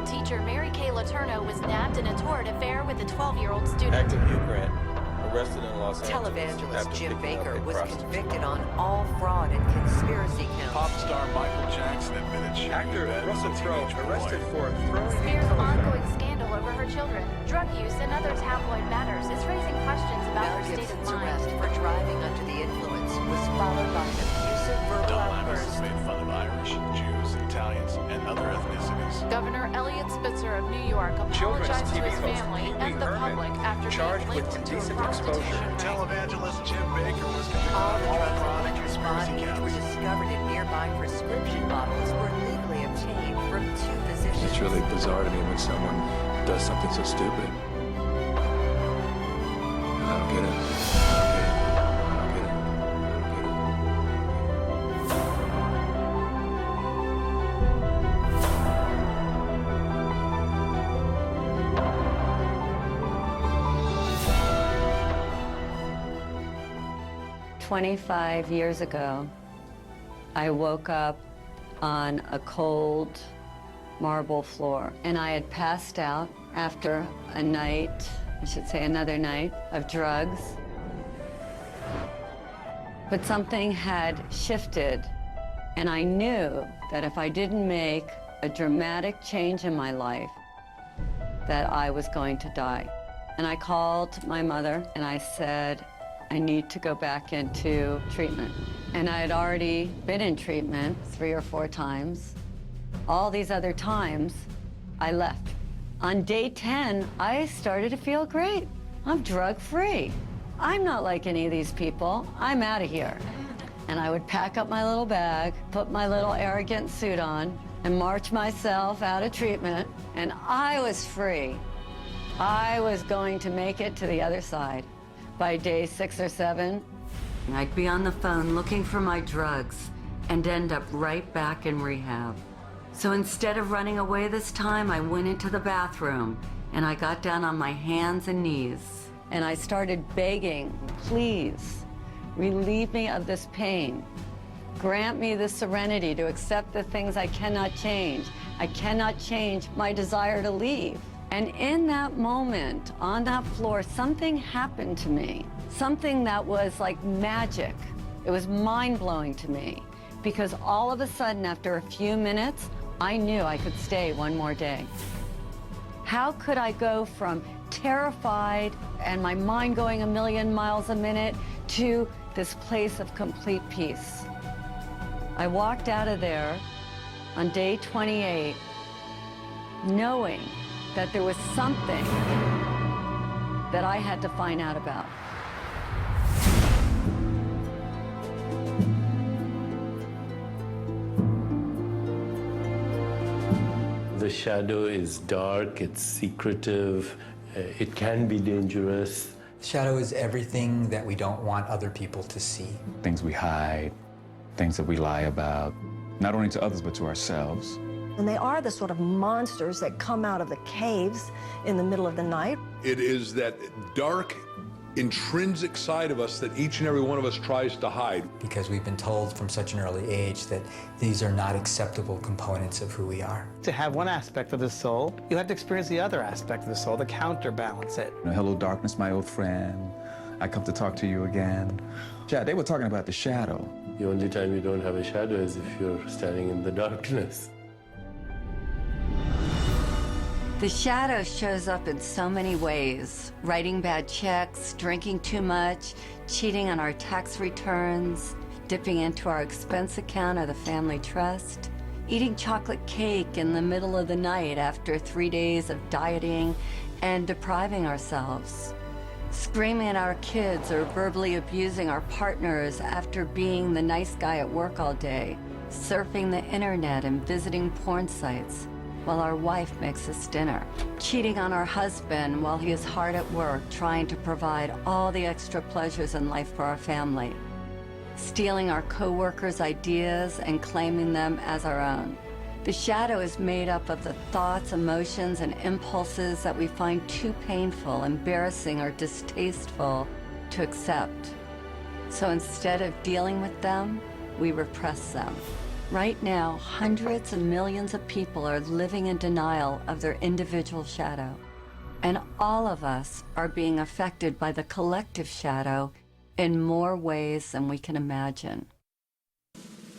teacher Mary Kay Letourneau was nabbed in a torrid affair with a 12-year-old student. Actor Hugh Grant, arrested in Los Angeles. Televangelist Jim picking up Baker a was prostitute. convicted on all fraud and conspiracy counts. Pop star Michael Jackson admitted she Actor knew that Russell as a Crowe, teenage arrested boy. for throwing a Spears' telephone. ongoing scandal over her children, drug use, and other tabloid matters is raising questions about Mel her state of Gibson's mind. arrest for driving under the influence was followed by an abusive verbal Don Imus outburst. has made fun of Irish, Jews, Italians, and other ethnicities. Governor Elliot Spitzer of New York Children's apologized to TV his host family Pee Wee and the Herman, public after charged being with linked to a indecent prostitution exposure. ring. Televangelist Jim Baker was convicted All of the all drugs fraud in and Fletcher's conspiracy body, which were counts. discovered in nearby prescription bottles, were legally obtained from two physicians. It's really bizarre to me when someone does something so stupid. I don't get it. I don't get it. I don't get it. I 25 years ago, I woke up on a cold marble floor, and I had passed out after a night, I should say another night, of drugs. But something had shifted, and I knew that if I didn't make a dramatic change in my life, that I was going to die. And I called my mother and I said, I need to go back into treatment. And I had already been in treatment 3 or 4 times. All these other times, I left. On day 10, I started to feel great. I'm drug-free. I'm not like any of these people. I'm out of here. And I would pack up my little bag, put my little arrogant suit on, and march myself out of treatment, and I was free. I was going to make it to the other side. By day 6 or 7, I'd be on the phone looking for my drugs and end up right back in rehab. So instead of running away this time, I went into the bathroom and I got down on my hands and knees and I started begging, please, relieve me of this pain. Grant me the serenity to accept the things I cannot change. I cannot change my desire to leave. And in that moment, on that floor, something happened to me. Something that was like magic. It was mind-blowing to me. Because all of a sudden, after a few minutes, I knew I could stay one more day. How could I go from terrified and my mind going a million miles a minute to this place of complete peace? I walked out of there on day 28, knowing that there was something that I had to find out about. The shadow is dark, it's secretive, it can be dangerous. Shadow is everything that we don't want other people to see. Things we hide, things that we lie about, not only to others, but to ourselves. And they are the sort of monsters that come out of the caves in the middle of the night. It is that dark, intrinsic side of us that each and every one of us tries to hide. Because we've been told from such an early age that these are not acceptable components of who we are. To have one aspect of the soul, you have to experience the other aspect of the soul to counterbalance it. Hello, darkness, my old friend. I come to talk to you again. Yeah, they were talking about the shadow. The only time you don't have a shadow is if you're standing in the darkness. The shadow shows up in so many ways. Writing bad checks, drinking too much, cheating on our tax returns, dipping into our expense account or the family trust, eating chocolate cake in the middle of the night after 3 days of dieting and depriving ourselves, screaming at our kids or verbally abusing our partners after being the nice guy at work all day, surfing the internet and visiting porn sites while our wife makes us dinner, cheating on our husband while he is hard at work trying to provide all the extra pleasures in life for our family, stealing our co-workers' ideas and claiming them as our own. The shadow is made up of the thoughts, emotions, and impulses that we find too painful, embarrassing, or distasteful to accept. So instead of dealing with them, we repress them. Right now, hundreds of millions of people are living in denial of their individual shadow. And all of us are being affected by the collective shadow in more ways than we can imagine.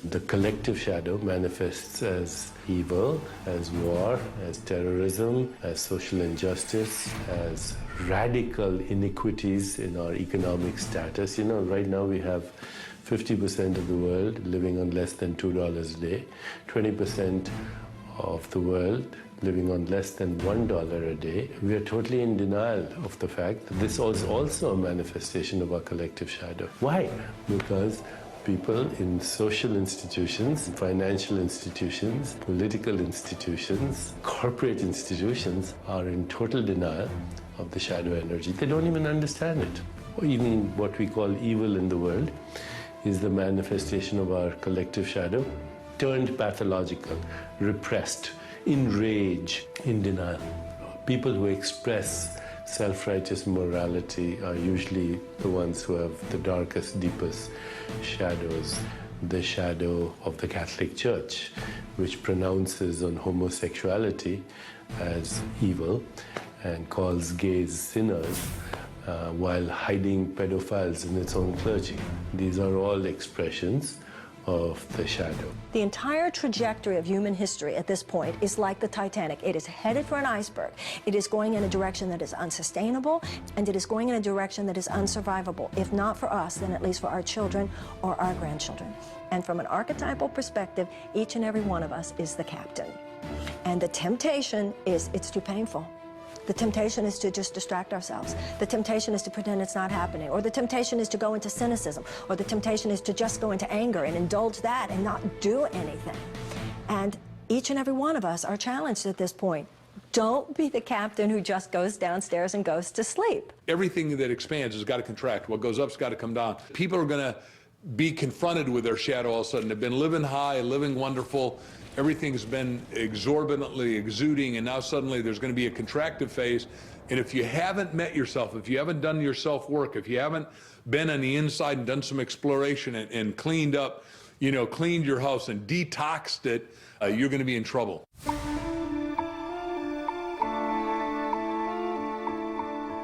The collective shadow manifests as evil, as war, as terrorism, as social injustice, as radical inequities in our economic status. You know, right now we have 50% of the world living on less than $2 a day, 20% of the world living on less than $1 a day. We are totally in denial of the fact that this is also a manifestation of our collective shadow. Why? Because people in social institutions, financial institutions, political institutions, corporate institutions are in total denial of the shadow energy. They don't even understand it. Or even what we call evil in the world is the manifestation of our collective shadow, turned pathological, repressed, in rage, in denial. People who express self-righteous morality are usually the ones who have the darkest, deepest shadows. The shadow of the Catholic Church, which pronounces on homosexuality as evil and calls gays sinners, while hiding pedophiles in its own clergy. These are all expressions of the shadow. The entire trajectory of human history at this point is like the Titanic. It is headed for an iceberg. It is going in a direction that is unsustainable, and it is going in a direction that is unsurvivable. If not for us, then at least for our children or our grandchildren. And from an archetypal perspective, each and every one of us is the captain. And the temptation is, it's too painful. The temptation is to just distract ourselves. The temptation is to pretend it's not happening. Or the temptation is to go into cynicism. Or the temptation is to just go into anger and indulge that and not do anything. And each and every one of us are challenged at this point. Don't be the captain who just goes downstairs and goes to sleep. Everything that expands has got to contract. What goes up's got to come down. People are going to be confronted with their shadow all of a sudden. They've been living high, living wonderful. Everything's been exorbitantly exuding, and now suddenly there's going to be a contractive phase. And if you haven't met yourself, if you haven't done your self-work, if you haven't been on the inside and done some exploration and cleaned up, you know, cleaned your house and detoxed it, you're going to be in trouble.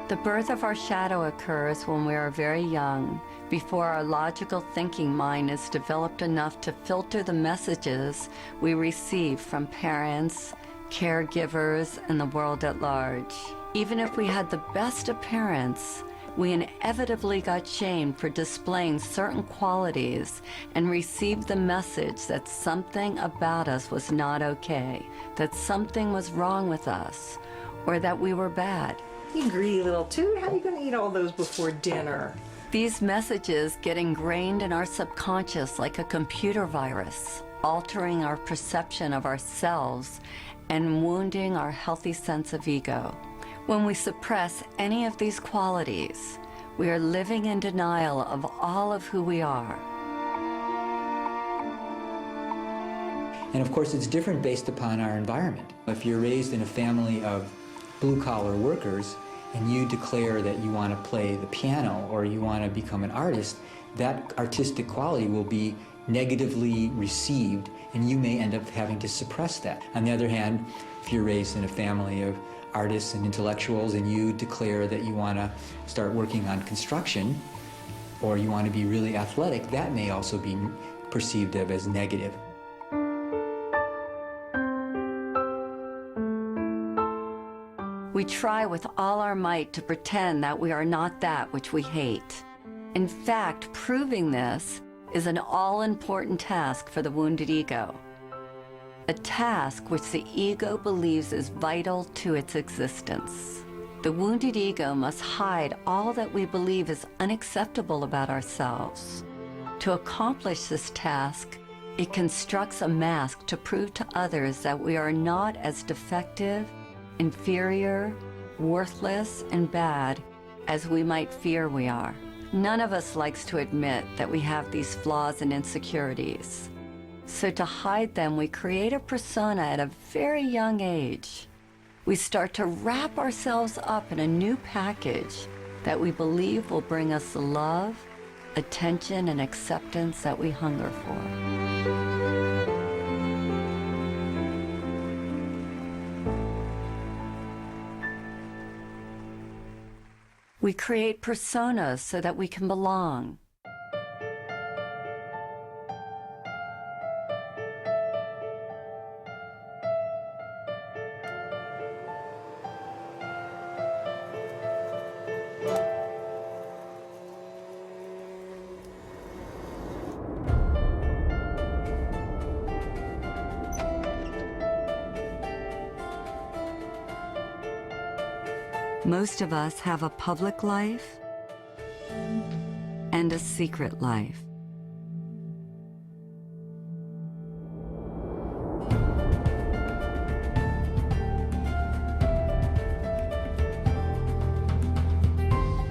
The birth of our shadow occurs when we are very young, before our logical thinking mind is developed enough to filter the messages we receive from parents, caregivers, and the world at large. Even if we had the best appearance, we inevitably got shamed for displaying certain qualities and received the message that something about us was not okay, that something was wrong with us, or that we were bad. You greedy little toot, how are you going to eat all those before dinner? These messages get ingrained in our subconscious like a computer virus, altering our perception of ourselves and wounding our healthy sense of ego. When we suppress any of these qualities, we are living in denial of all of who we are. And of course, it's different based upon our environment. If you're raised in a family of blue-collar workers and you declare that you want to play the piano or you want to become an artist, that artistic quality will be negatively received and you may end up having to suppress that. On the other hand, if you're raised in a family of artists and intellectuals and you declare that you want to start working on construction or you want to be really athletic, that may also be perceived of as negative. We try with all our might to pretend that we are not that which we hate. In fact, proving this is an all-important task for the wounded ego. A task which the ego believes is vital to its existence. The wounded ego must hide all that we believe is unacceptable about ourselves. To accomplish this task, it constructs a mask to prove to others that we are not as defective, inferior, worthless, and bad as we might fear we are. None of us likes to admit that we have these flaws and insecurities. So to hide them, we create a persona at a very young age. We start to wrap ourselves up in a new package that we believe will bring us the love, attention, and acceptance that we hunger for. We create personas so that we can belong. Most of us have a public life and a secret life.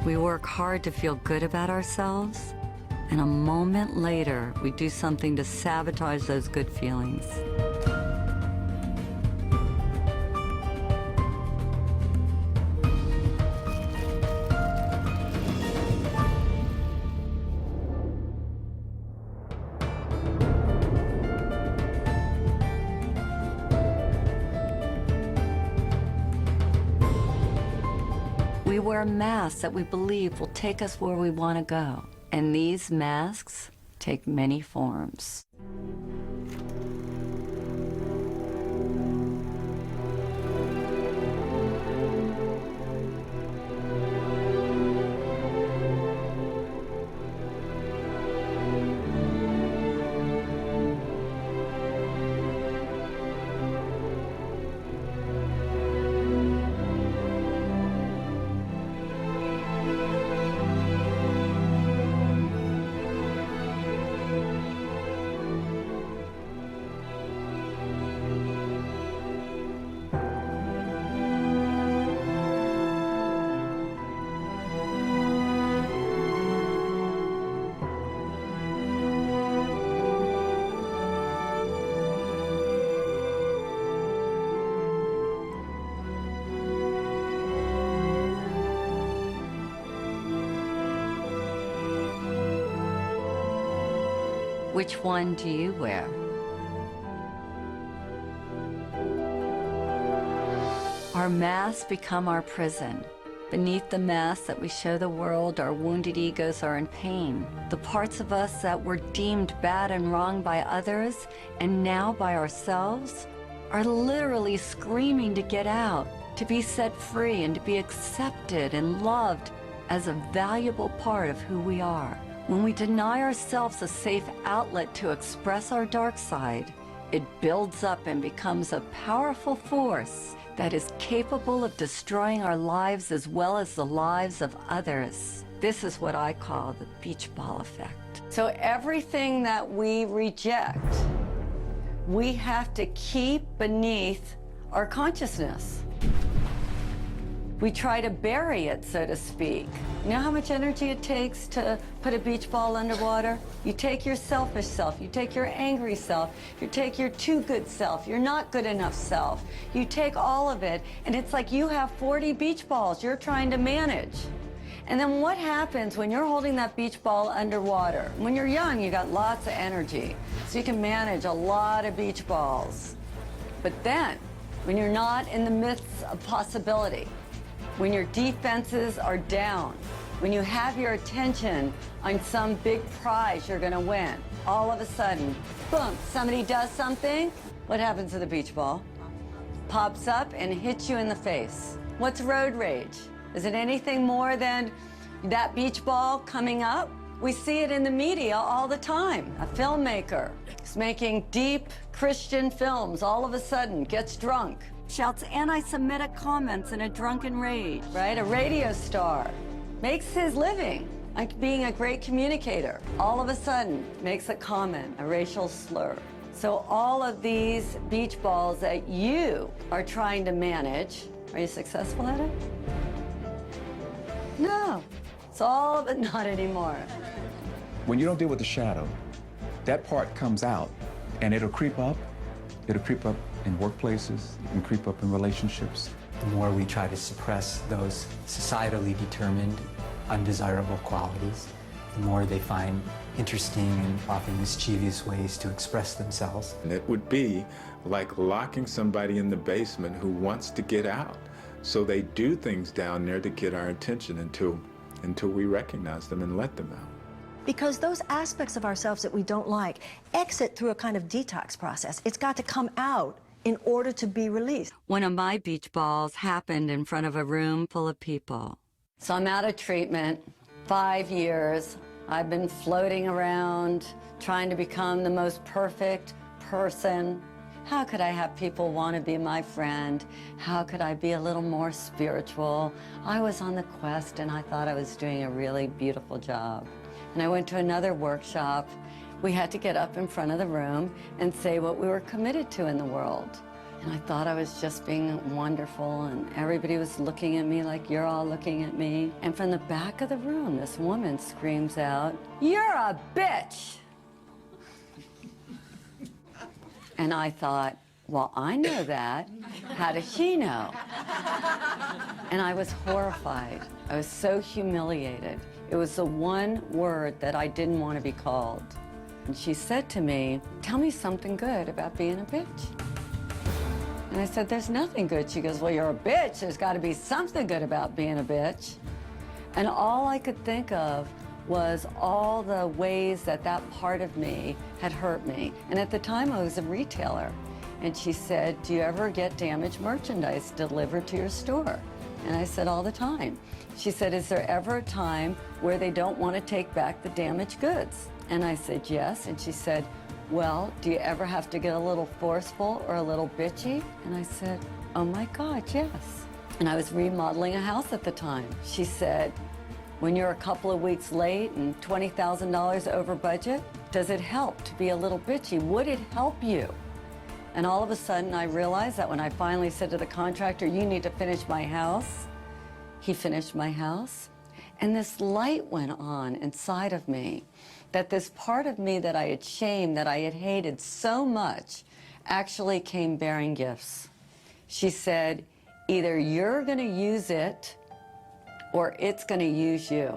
We work hard to feel good about ourselves, and a moment later, we do something to sabotage those good feelings. We wear masks that we believe will take us where we want to go. And these masks take many forms. Which one do you wear? Our masks become our prison. Beneath the mask that we show the world, our wounded egos are in pain. The parts of us that were deemed bad and wrong by others, and now by ourselves, are literally screaming to get out, to be set free, and to be accepted and loved as a valuable part of who we are. When we deny ourselves a safe outlet to express our dark side, it builds up and becomes a powerful force that is capable of destroying our lives as well as the lives of others. This is what I call the beach ball effect. So everything that we reject, we have to keep beneath our consciousness. We try to bury it, so to speak. You know how much energy it takes to put a beach ball underwater? You take your selfish self, you take your angry self, you take your too good self, your not good enough self. You take all of it, and it's like you have 40 beach balls you're trying to manage. And then what happens when you're holding that beach ball underwater? When you're young, you got lots of energy, so you can manage a lot of beach balls. But then, when you're not in the midst of possibility, when your defenses are down, when you have your attention on some big prize you're gonna win, all of a sudden, boom, somebody does something, what happens to the beach ball? Pops up and hits you in the face. What's road rage? Is it anything more than that beach ball coming up? We see it in the media all the time. A filmmaker is making deep Christian films, all of a sudden gets drunk, shouts anti-Semitic comments in a drunken rage, right? A radio star makes his living like being a great communicator. All of a sudden makes a comment, a racial slur. So all of these beach balls that you are trying to manage, are you successful at it? No, it's all of it not anymore. When you don't deal with the shadow, that part comes out and it'll creep up. It'll creep up in workplaces, it can creep up in relationships. The more we try to suppress those societally determined, undesirable qualities, the more they find interesting and often mischievous ways to express themselves. And it would be like locking somebody in the basement who wants to get out. So they do things down there to get our attention until we recognize them and let them out. Because those aspects of ourselves that we don't like exit through a kind of detox process. It's got to come out in order to be released. One of my beach balls happened in front of a room full of people. So I'm out of treatment, 5 years. I've been floating around, trying to become the most perfect person. How could I have people want to be my friend? How could I be a little more spiritual? I was on the quest and I thought I was doing a really beautiful job. And I went to another workshop. We had to get up in front of the room and say what we were committed to in the world. And I thought I was just being wonderful, and everybody was looking at me like you're all looking at me. And from the back of the room, this woman screams out, "You're a bitch!" And I thought, well, I know that. How does she know? And I was horrified. I was so humiliated. It was the one word that I didn't want to be called. And she said to me, "Tell me something good about being a bitch." And I said, "There's nothing good." She goes, "Well, you're a bitch. There's got to be something good about being a bitch." And all I could think of was all the ways that that part of me had hurt me. And at the time, I was a retailer. And she said, "Do you ever get damaged merchandise delivered to your store?" And I said, "All the time." She said, "Is there ever a time where they don't want to take back the damaged goods?" And I said, "Yes." And she said, "Well, do you ever have to get a little forceful or a little bitchy?" And I said, "Oh my God, yes." And I was remodeling a house at the time. She said, "When you're a couple of weeks late and $20,000 over budget, does it help to be a little bitchy? Would it help you?" And all of a sudden, I realized that when I finally said to the contractor, "You need to finish my house," he finished my house. And this light went on inside of me, that this part of me that I had shamed, that I had hated so much, actually came bearing gifts. She said, "Either you're going to use it or it's going to use you."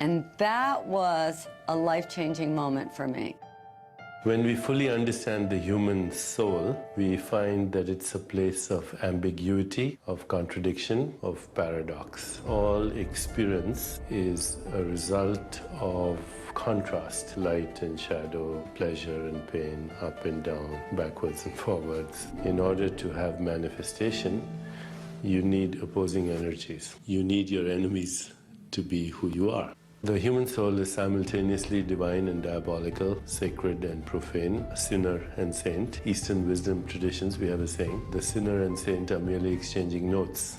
And that was a life-changing moment for me. When we fully understand the human soul, we find that it's a place of ambiguity, of contradiction, of paradox. All experience is a result of contrast, light and shadow, pleasure and pain, up and down, backwards and forwards. In order to have manifestation, you need opposing energies. You need your enemies to be who you are. The human soul is simultaneously divine and diabolical, sacred and profane, sinner and saint. Eastern wisdom traditions, we have a saying, the sinner and saint are merely exchanging notes.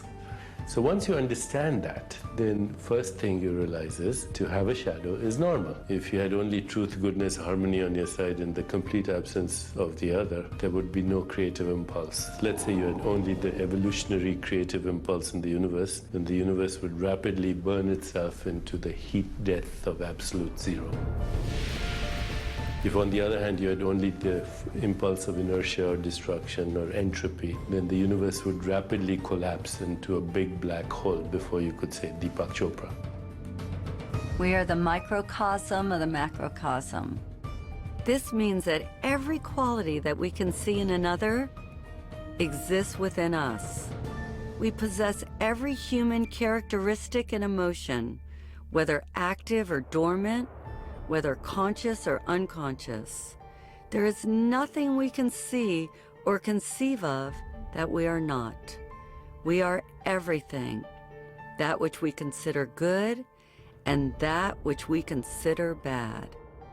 So once you understand that, then first thing you realize is to have a shadow is normal. If you had only truth, goodness, harmony on your side and the complete absence of the other, there would be no creative impulse. Let's say you had only the evolutionary creative impulse in the universe, then the universe would rapidly burn itself into the heat death of absolute zero. If, on the other hand, you had only the impulse of inertia or destruction or entropy, then the universe would rapidly collapse into a big black hole before you could say Deepak Chopra. We are the microcosm of the macrocosm. This means that every quality that we can see in another exists within us. We possess every human characteristic and emotion, whether active or dormant, whether conscious or unconscious. There is nothing we can see or conceive of that we are not. We are everything, that which we consider good and that which we consider bad.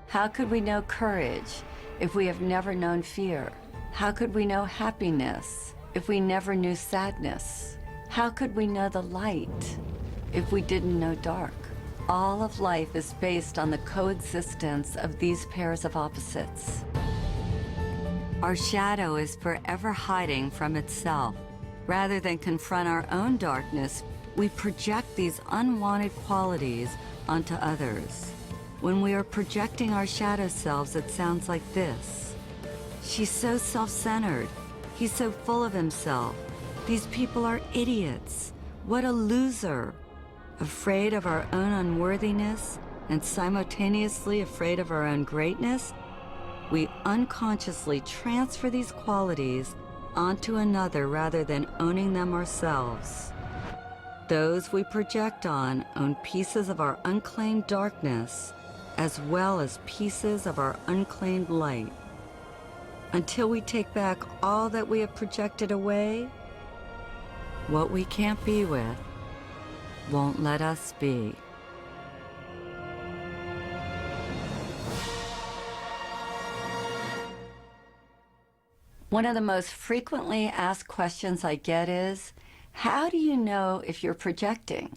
How could we know courage if we have never known fear? How could we know happiness if we never knew sadness? How could we know the light if we didn't know dark? All of life is based on the coexistence of these pairs of opposites. Our shadow is forever hiding from itself. Rather than confront our own darkness, we project these unwanted qualities onto others. When we are projecting our shadow selves, it sounds like this. "She's so self-centered. He's so full of himself. These people are idiots. What a loser." Afraid of our own unworthiness and simultaneously afraid of our own greatness, we unconsciously transfer these qualities onto another rather than owning them ourselves. Those we project on own pieces of our unclaimed darkness as well as pieces of our unclaimed light. Until we take back all that we have projected away, what we can't be with won't let us be. One of the most frequently asked questions I get is, how do you know if you're projecting?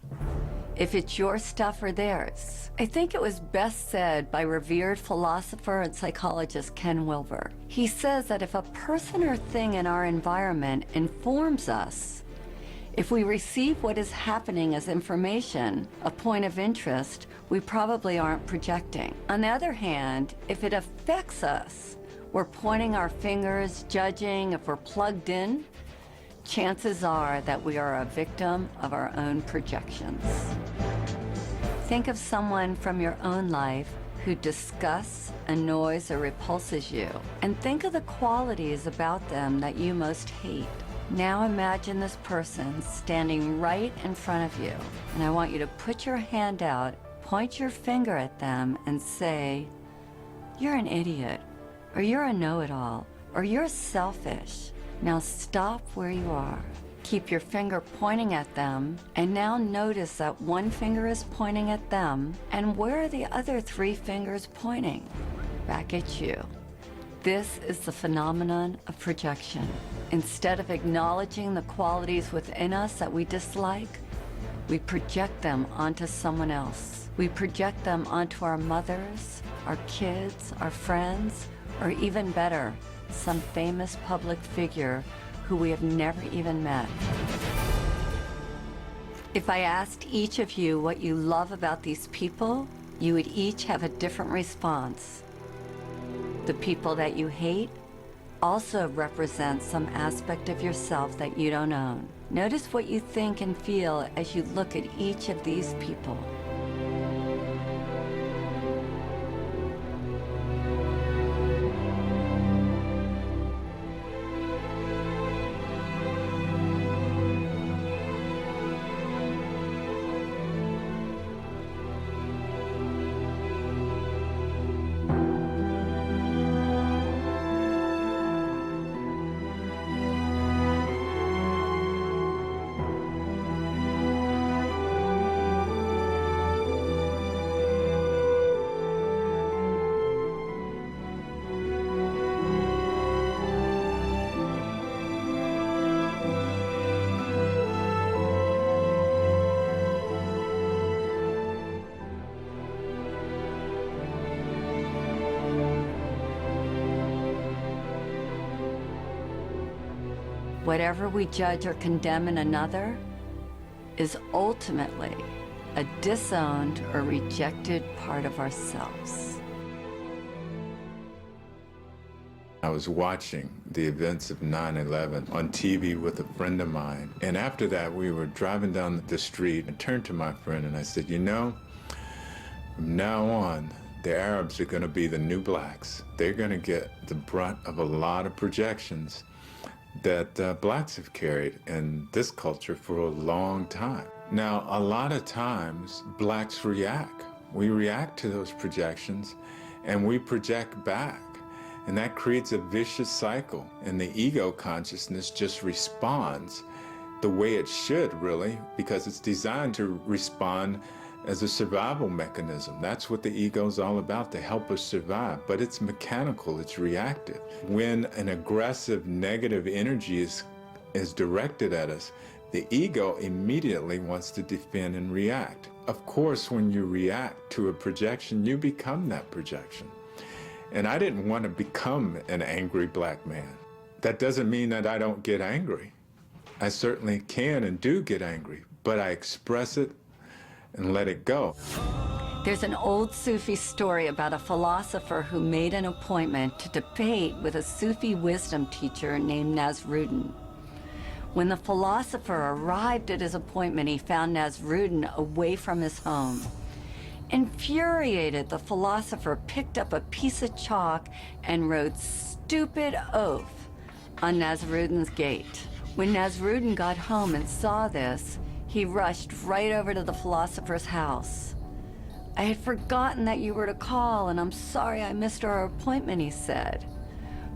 If it's your stuff or theirs? I think it was best said by revered philosopher and psychologist Ken Wilber. He says that if a person or thing in our environment informs us, if we receive what is happening as information, a point of interest, we probably aren't projecting. On the other hand, if it affects us, we're pointing our fingers, judging if we're plugged in, chances are that we are a victim of our own projections. Think of someone from your own life who disgusts, annoys, or repulses you, and think of the qualities about them that you most hate. Now imagine this person standing right in front of you, and I want you to put your hand out, point your finger at them, and say, "You're an idiot," or "You're a know-it-all," or "You're selfish." Now stop where you are. Keep your finger pointing at them, and now notice that one finger is pointing at them, and where are the other 3 fingers pointing? Back at you. This is the phenomenon of projection. Instead of acknowledging the qualities within us that we dislike, we project them onto someone else. We project them onto our mothers, our kids, our friends, or even better, some famous public figure who we have never even met. If I asked each of you what you love about these people, you would each have a different response. The people that you hate also represent some aspect of yourself that you don't own. Notice what you think and feel as you look at each of these people. Whatever we judge or condemn in another is ultimately a disowned or rejected part of ourselves. I was watching the events of 9/11 on TV with a friend of mine. And after that, we were driving down the street. I turned to my friend and I said, "You know, from now on, the Arabs are going to be the new blacks. They're going to get the brunt of a lot of projections that blacks have carried in this culture for a long time." Now, a lot of times, blacks react. We react to those projections and we project back. And that creates a vicious cycle. And the ego consciousness just responds the way it should, really, because it's designed to respond as a survival mechanism. That's what the ego is all about, to help us survive. But it's mechanical, it's reactive. When an aggressive, negative energy is directed at us, the ego immediately wants to defend and react. Of course, when you react to a projection, you become that projection. And I didn't want to become an angry black man. That doesn't mean that I don't get angry. I certainly can and do get angry, but I express it and let it go. There's an old Sufi story about a philosopher who made an appointment to debate with a Sufi wisdom teacher named Nasruddin. When the philosopher arrived at his appointment, he found Nasruddin away from his home. Infuriated, the philosopher picked up a piece of chalk and wrote "stupid oaf" on Nasruddin's gate. When Nasruddin got home and saw this, he rushed right over to the philosopher's house. I had forgotten that you were to call, and I'm sorry I missed our appointment, he said.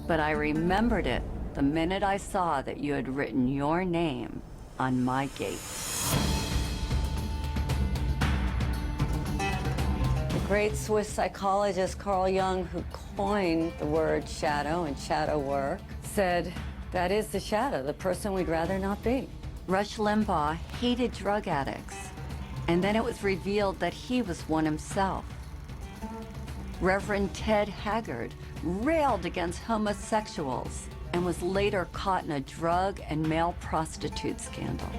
But I remembered it the minute I saw that you had written your name on my gate. The great Swiss psychologist Carl Jung, who coined the word shadow and shadow work, said, that is the shadow, the person we'd rather not be. Rush Limbaugh hated drug addicts, and then it was revealed that he was one himself. Reverend Ted Haggard railed against homosexuals and was later caught in a drug and male prostitute scandal.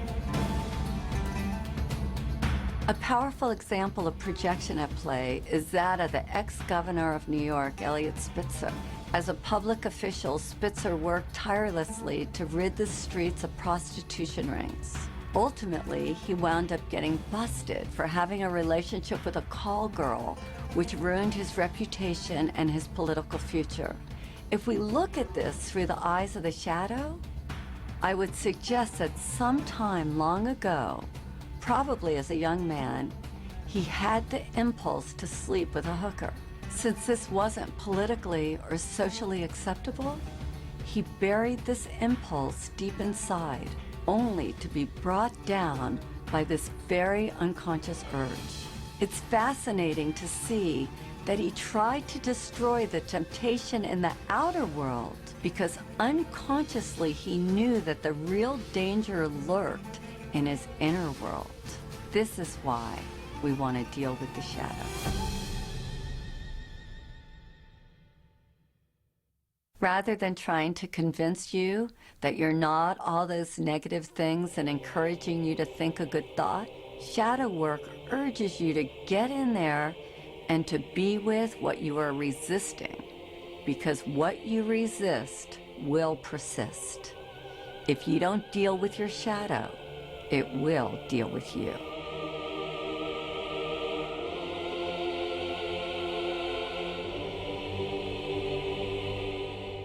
A powerful example of projection at play is that of the ex-governor of New York, Eliot Spitzer. As a public official, Spitzer worked tirelessly to rid the streets of prostitution rings. Ultimately, he wound up getting busted for having a relationship with a call girl, which ruined his reputation and his political future. If we look at this through the eyes of the shadow, I would suggest that sometime long ago, probably as a young man, he had the impulse to sleep with a hooker. Since this wasn't politically or socially acceptable, he buried this impulse deep inside, only to be brought down by this very unconscious urge. It's fascinating to see that he tried to destroy the temptation in the outer world because unconsciously he knew that the real danger lurked in his inner world. This is why we want to deal with the shadow. Rather than trying to convince you that you're not all those negative things and encouraging you to think a good thought, shadow work urges you to get in there and to be with what you are resisting, because what you resist will persist. If you don't deal with your shadow, it will deal with you.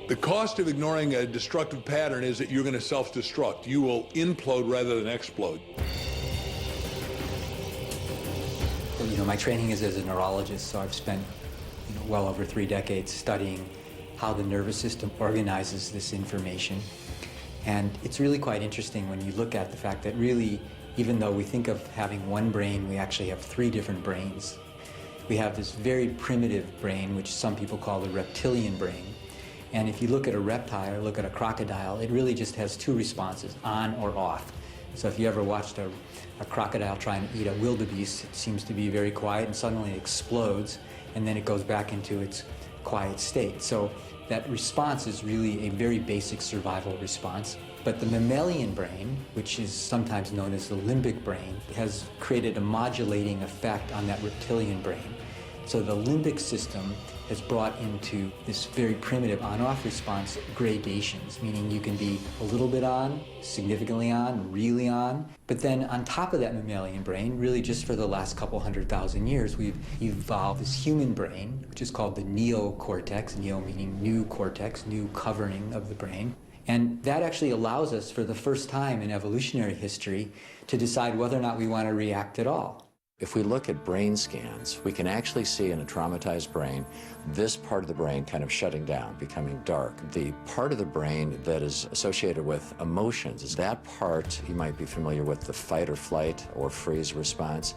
The cost of ignoring a destructive pattern is that you're going to self-destruct. You will implode rather than explode. Well, you know, my training is as a neurologist, so I've spent well over 3 decades studying how the nervous system organizes this information. And it's really quite interesting when you look at the fact that really, even though we think of having one brain, we actually have 3 different brains. We have this very primitive brain, which some people call the reptilian brain. And if you look at a reptile or look at a crocodile, it really just has 2 responses, on or off. So if you ever watched a crocodile trying to eat a wildebeest, it seems to be very quiet and suddenly it explodes and then it goes back into its quiet state. So that response is really a very basic survival response. But the mammalian brain, which is sometimes known as the limbic brain, has created a modulating effect on that reptilian brain. So the limbic system has brought into this very primitive on-off response gradations, meaning you can be a little bit on, significantly on, really on. But then on top of that mammalian brain, really just for the last couple 100,000 years, we've evolved this human brain, which is called the neocortex, neo meaning new cortex, new covering of the brain. And that actually allows us for the first time in evolutionary history to decide whether or not we want to react at all. If we look at brain scans, we can actually see in a traumatized brain, this part of the brain kind of shutting down, becoming dark. The part of the brain that is associated with emotions is that part, you might be familiar with the fight or flight or freeze response.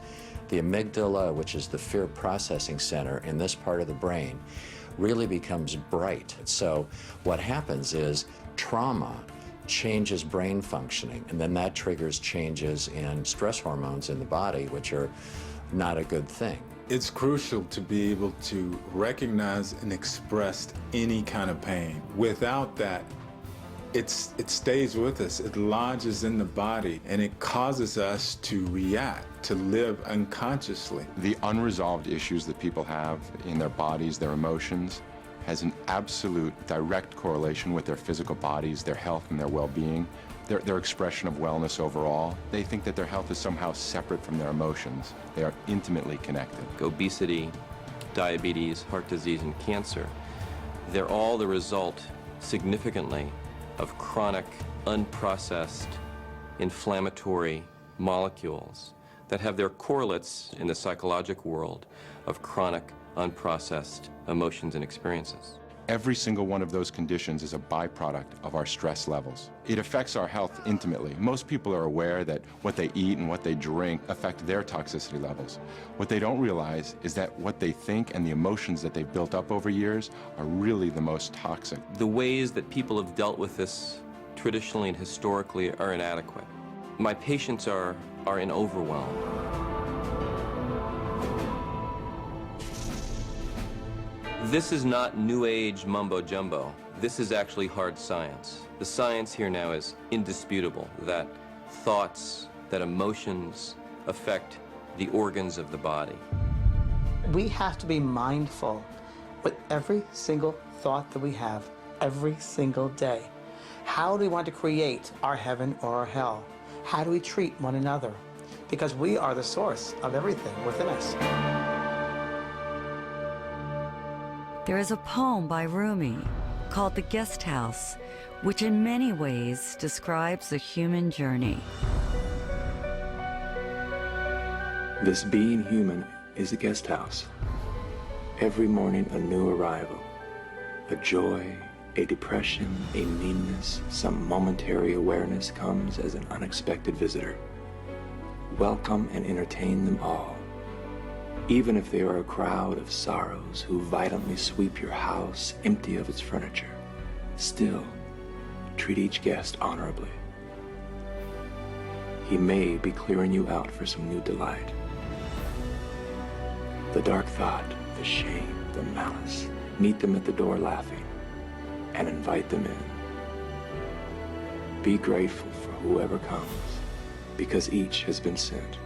The amygdala, which is the fear processing center in this part of the brain, really becomes bright. So what happens is trauma changes brain functioning, and then that triggers changes in stress hormones in the body, which are not a good thing. It's crucial to be able to recognize and express any kind of pain. Without that, it stays with us, it lodges in the body, and it causes us to react, to live unconsciously. The unresolved issues that people have in their bodies, their emotions, has an absolute direct correlation with their physical bodies, their health and their well-being, their expression of wellness overall. They think that their health is somehow separate from their emotions. They are intimately connected. Obesity, diabetes, heart disease, and cancer, they're all the result, significantly, of chronic, unprocessed, inflammatory molecules that have their correlates in the psychological world of chronic, unprocessed emotions and experiences. Every single one of those conditions is a byproduct of our stress levels. It affects our health intimately. Most people are aware that what they eat and what they drink affect their toxicity levels. What they don't realize is that what they think and the emotions that they've built up over years are really the most toxic. The ways that people have dealt with this traditionally and historically are inadequate. My patients are in overwhelm. This is not new age mumbo jumbo. This is actually hard science. The science here now is indisputable that thoughts, that emotions affect the organs of the body. We have to be mindful with every single thought that we have every single day. How do we want to create our heaven or our hell? How do we treat one another? Because we are the source of everything within us. There is a poem by Rumi called The Guest House, which in many ways describes the human journey. This being human is a guest house. Every morning a new arrival, a joy, a depression, a meanness, some momentary awareness comes as an unexpected visitor. Welcome and entertain them all. Even if they are a crowd of sorrows who violently sweep your house empty of its furniture, still treat each guest honorably. He may be clearing you out for some new delight. The dark thought, the shame, the malice, meet them at the door laughing and invite them in. Be grateful for whoever comes, because each has been sent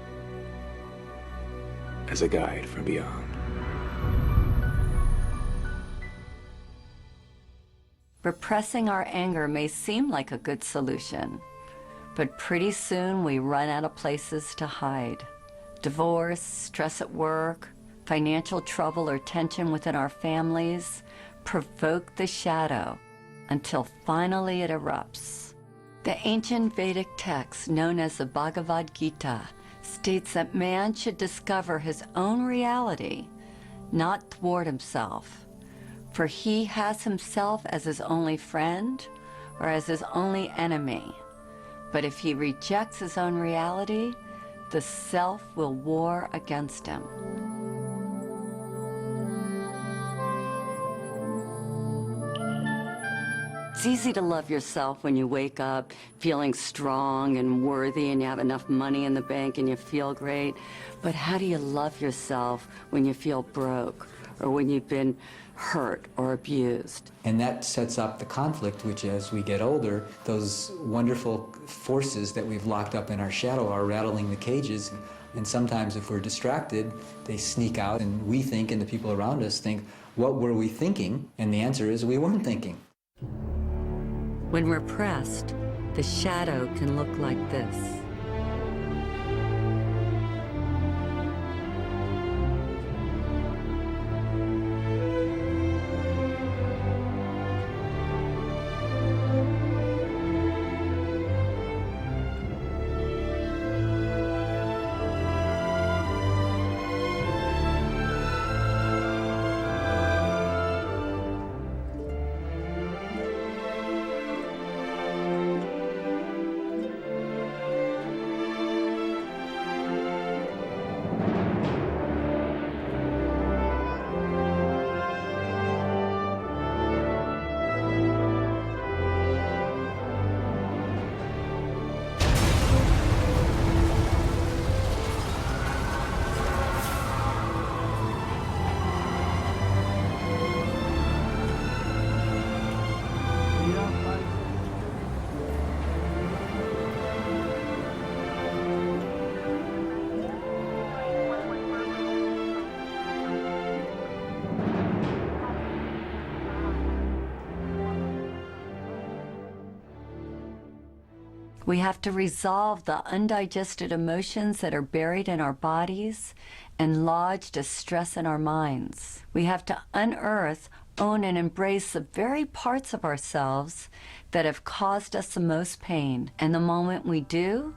as a guide from beyond. Repressing our anger may seem like a good solution, but pretty soon we run out of places to hide. Divorce, stress at work, financial trouble or tension within our families provoke the shadow until finally it erupts. The ancient Vedic text known as the Bhagavad Gita states that man should discover his own reality, not thwart himself, for he has himself as his only friend or as his only enemy. But if he rejects his own reality, the self will war against him. It's easy to love yourself when you wake up feeling strong and worthy and you have enough money in the bank and you feel great. But how do you love yourself when you feel broke or when you've been hurt or abused? And that sets up the conflict, which as we get older, those wonderful forces that we've locked up in our shadow are rattling the cages. And sometimes if we're distracted, they sneak out and we think, and the people around us think, what were we thinking? And the answer is we weren't thinking. When repressed, the shadow can look like this. We have to resolve the undigested emotions that are buried in our bodies and lodged as stress in our minds. We have to unearth own and embrace the very parts of ourselves that have caused us the most pain. And the moment we do,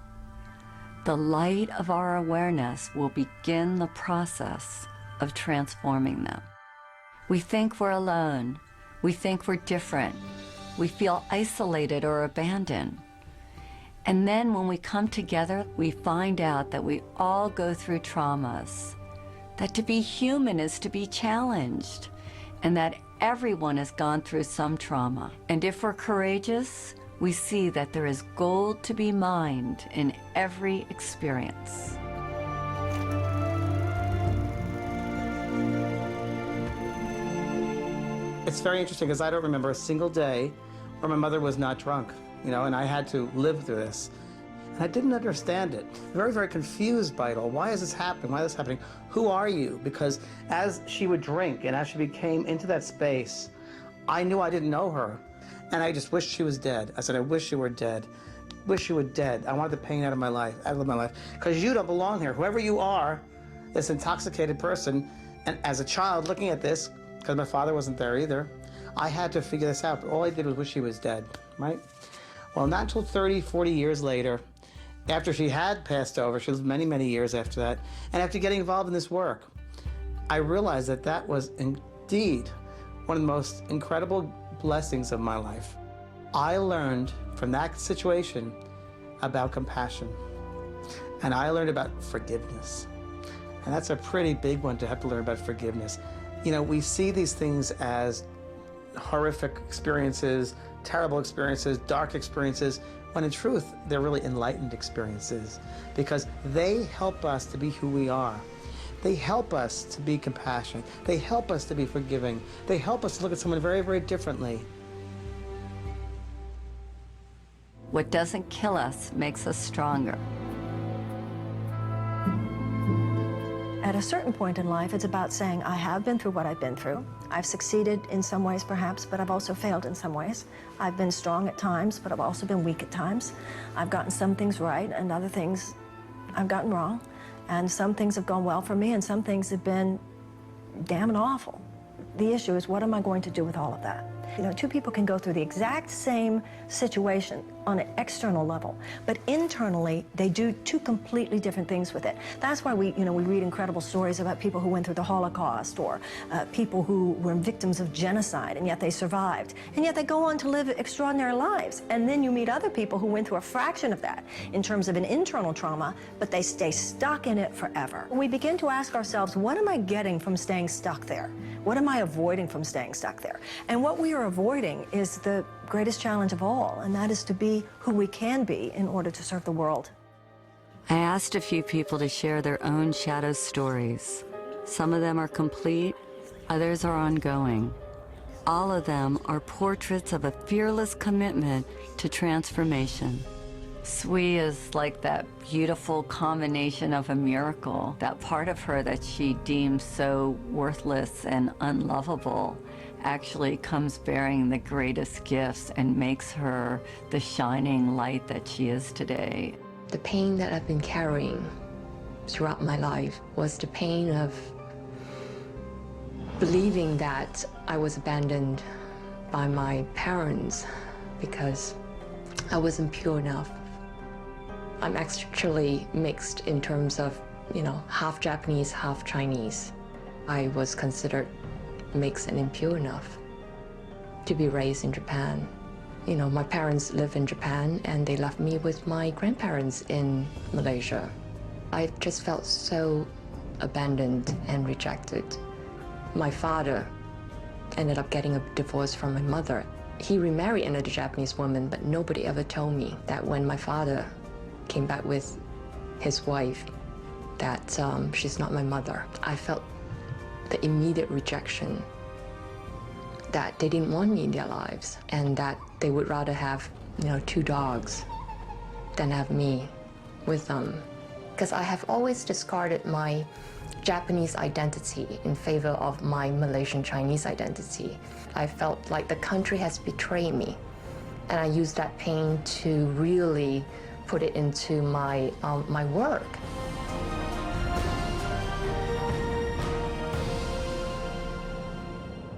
the light of our awareness will begin the process of transforming them. We think we're alone. We think we're different. We feel isolated or abandoned. And then when we come together, we find out that we all go through traumas, that to be human is to be challenged, and that everyone has gone through some trauma. And if we're courageous, we see that there is gold to be mined in every experience. It's very interesting because I don't remember a single day where my mother was not drunk, you know, and I had to live through this. And I didn't understand it. Very, very confused by it all. Why is this happening? Why is this happening? Who are you? Because as she would drink and as she became into that space, I knew I didn't know her. And I just wished she was dead. I said, I wish you were dead. Wish you were dead. I wanted the pain out of my life, Because you don't belong here. Whoever you are, this intoxicated person, and as a child looking at this, because my father wasn't there either, I had to figure this out. But all I did was wish she was dead, right? Well, not until 30, 40 years later, after she had passed over, she lived many, many years after that, and after getting involved in this work, I realized that that was indeed one of the most incredible blessings of my life. I learned from that situation about compassion, and I learned about forgiveness. And that's a pretty big one to have to learn about forgiveness. You know, we see these things as horrific experiences, terrible experiences, dark experiences, when in truth, they're really enlightened experiences because they help us to be who we are. They help us to be compassionate. They help us to be forgiving. They help us to look at someone very, very differently. What doesn't kill us makes us stronger. At a certain point in life, it's about saying, I have been through what I've been through. I've succeeded in some ways, perhaps, but I've also failed in some ways. I've been strong at times, but I've also been weak at times. I've gotten some things right, and other things I've gotten wrong. And some things have gone well for me, and some things have been damn awful. The issue is, what am I going to do with all of that? You know, two people can go through the exact same situation on an external level, but internally, they do two completely different things with it. That's why we read incredible stories about people who went through the Holocaust or people who were victims of genocide, and yet they survived. And yet they go on to live extraordinary lives. And then you meet other people who went through a fraction of that in terms of an internal trauma, but they stay stuck in it forever. We begin to ask ourselves, what am I getting from staying stuck there? What am I avoiding from staying stuck there? And what we are avoiding is the greatest challenge of all, and that is to be who we can be in order to serve the world. I asked a few people to share their own shadow stories. Some of them are complete, others are ongoing. All of them are portraits of a fearless commitment to transformation. Sui is like that beautiful combination of a miracle, that part of her that she deems so worthless and unlovable actually comes bearing the greatest gifts and makes her the shining light that she is today. The pain that I've been carrying throughout my life was the pain of believing that I was abandoned by my parents because I wasn't pure enough. I'm actually mixed in terms of, half Japanese, half Chinese. I was considered mixed and impure enough to be raised in Japan. My parents live in Japan and they left me with my grandparents in Malaysia. I just felt so abandoned and rejected. My father ended up getting a divorce from my mother. He remarried another Japanese woman, but nobody ever told me that when my father came back with his wife, that she's not my mother. I felt the immediate rejection, that they didn't want me in their lives, and that they would rather have, 2 dogs than have me with them. Because I have always discarded my Japanese identity in favor of my Malaysian Chinese identity. I felt like the country has betrayed me, and I used that pain to really put it into my work.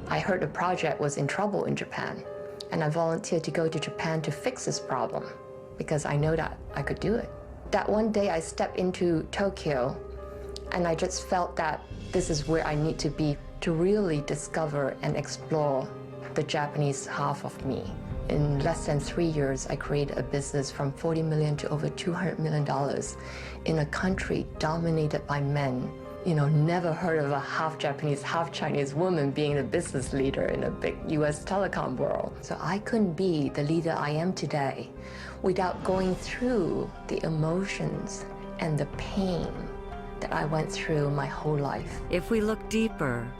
I I heard the project was in trouble in Japan, and I volunteered to go to Japan to fix this problem because I know that I could do it. That one day I stepped into Tokyo, and I just felt that this is where I need to be to really discover and explore the Japanese half of me. In less than 3 years, I created a business from $40 million to over $200 million in a country dominated by men. You know, never heard of a half Japanese, half Chinese woman being a business leader in a big US telecom world. So I couldn't be the leader I am today without going through the emotions and the pain that I went through my whole life. If we look deeper,